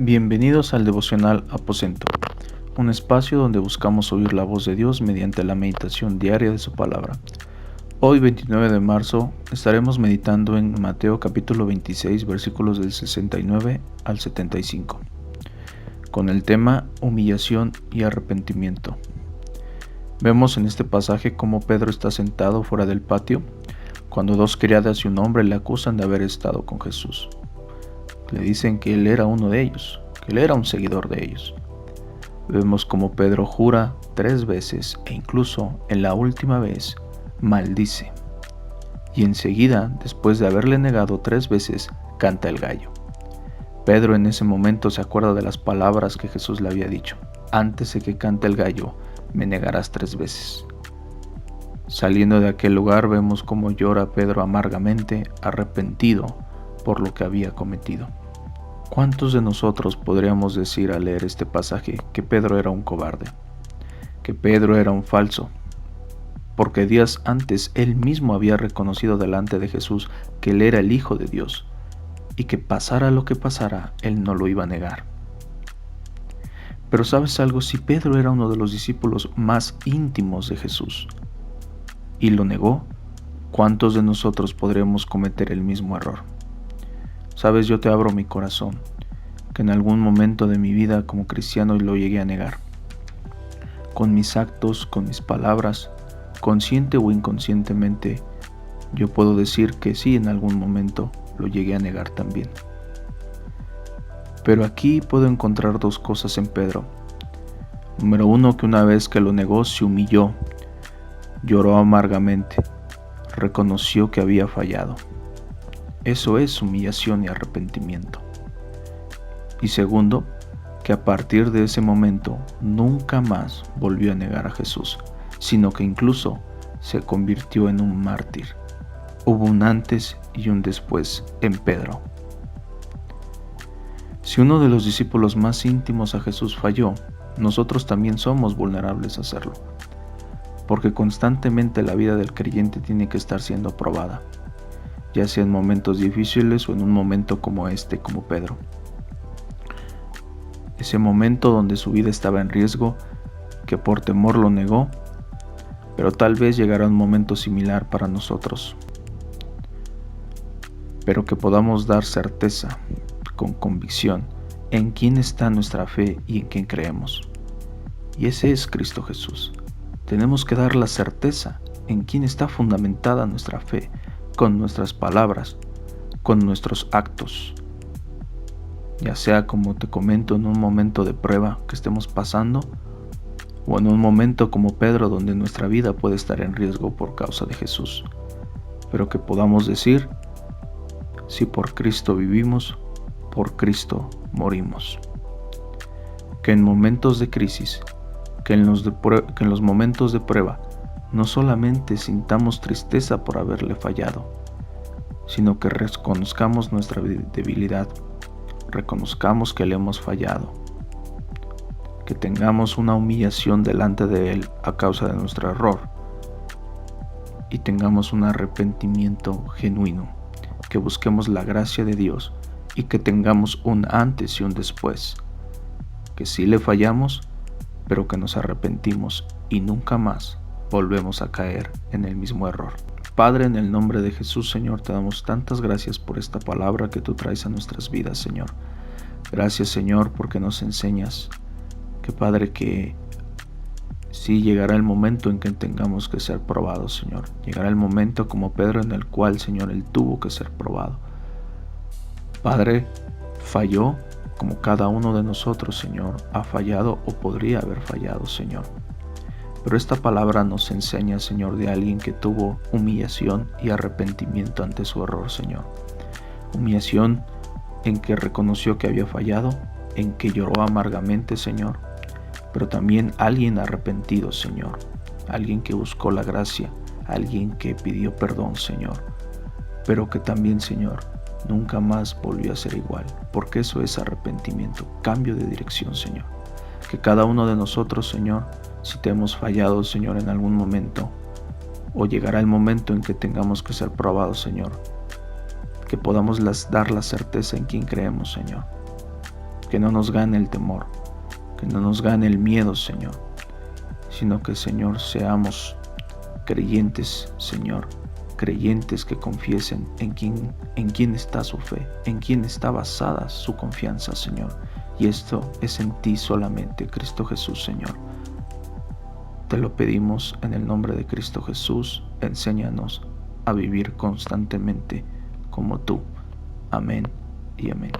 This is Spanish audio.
Bienvenidos al devocional Aposento, un espacio donde buscamos oír la voz de Dios mediante la meditación diaria de su palabra. Hoy, 29 de marzo, estaremos meditando en Mateo capítulo 26, versículos del 69 al 75, con el tema humillación y arrepentimiento. Vemos en este pasaje cómo Pedro está sentado fuera del patio, cuando dos criadas y un hombre le acusan de haber estado con Jesús. Le dicen que él era uno de ellos, que él era un seguidor de ellos. Vemos como Pedro jura 3 veces e incluso en la última vez maldice. Y enseguida, después de haberle negado 3 veces, canta el gallo. Pedro en ese momento se acuerda de las palabras que Jesús le había dicho: antes de que cante el gallo, me negarás 3 veces. Saliendo de aquel lugar vemos cómo llora Pedro amargamente, arrepentido por lo que había cometido. ¿Cuántos de nosotros podríamos decir al leer este pasaje que Pedro era un cobarde, que Pedro era un falso? Porque días antes él mismo había reconocido delante de Jesús que él era el Hijo de Dios y que pasara lo que pasara, él no lo iba a negar. Pero ¿sabes algo? Si Pedro era uno de los discípulos más íntimos de Jesús y lo negó, ¿cuántos de nosotros podremos cometer el mismo error? Sabes, yo te abro mi corazón, que en algún momento de mi vida como cristiano lo llegué a negar. Con mis actos, con mis palabras, consciente o inconscientemente, yo puedo decir que sí, en algún momento lo llegué a negar también. Pero aquí puedo encontrar 2 cosas en Pedro. Número 1, que una vez que lo negó se humilló, lloró amargamente, reconoció que había fallado. Eso es humillación y arrepentimiento. Y segundo, que a partir de ese momento nunca más volvió a negar a Jesús, sino que incluso se convirtió en un mártir. Hubo un antes y un después en Pedro. Si uno de los discípulos más íntimos a Jesús falló, nosotros también somos vulnerables a hacerlo, porque constantemente la vida del creyente tiene que estar siendo probada, ya sea en momentos difíciles o en un momento como este, como Pedro. Ese momento donde su vida estaba en riesgo, que por temor lo negó, pero tal vez llegará un momento similar para nosotros. Pero que podamos dar certeza, con convicción, en quién está nuestra fe y en quién creemos. Y ese es Cristo Jesús. Tenemos que dar la certeza en quién está fundamentada nuestra fe, con nuestras palabras, con nuestros actos. Ya sea, como te comento, en un momento de prueba que estemos pasando, o en un momento como Pedro donde nuestra vida puede estar en riesgo por causa de Jesús, pero que podamos decir: si por Cristo vivimos, por Cristo morimos. Que en momentos de crisis, que en los momentos de prueba, no solamente sintamos tristeza por haberle fallado, sino que reconozcamos nuestra debilidad, reconozcamos que le hemos fallado, que tengamos una humillación delante de Él a causa de nuestro error y tengamos un arrepentimiento genuino, que busquemos la gracia de Dios y que tengamos un antes y un después, que sí le fallamos, pero que nos arrepentimos y nunca más volvemos a caer en el mismo error. Padre, en el nombre de Jesús, Señor, te damos tantas gracias por esta palabra que tú traes a nuestras vidas, Señor. Gracias, Señor, porque nos enseñas que, Padre, que sí llegará el momento en que tengamos que ser probados, Señor. Llegará el momento como Pedro en el cual, Señor, él tuvo que ser probado. Padre, falló como cada uno de nosotros, Señor, ha fallado o podría haber fallado, Señor. Pero esta palabra nos enseña, Señor, de alguien que tuvo humillación y arrepentimiento ante su error, Señor. Humillación en que reconoció que había fallado, en que lloró amargamente, Señor, pero también alguien arrepentido, Señor, alguien que buscó la gracia, alguien que pidió perdón, Señor, pero que también, Señor, nunca más volvió a ser igual, porque eso es arrepentimiento, cambio de dirección, Señor. Que cada uno de nosotros, Señor, si te hemos fallado, Señor, en algún momento, o llegará el momento en que tengamos que ser probados, Señor, que podamos dar la certeza en quien creemos, Señor, Que no nos gane el temor, que no nos gane el miedo, Señor, sino que, Señor, seamos creyentes, Señor, creyentes que confiesen en quién está su fe, en quién está basada su confianza, Señor. Y esto es en ti solamente, Cristo Jesús, Señor. Te lo pedimos en el nombre de Cristo Jesús. Enséñanos a vivir constantemente como tú. Amén y amén.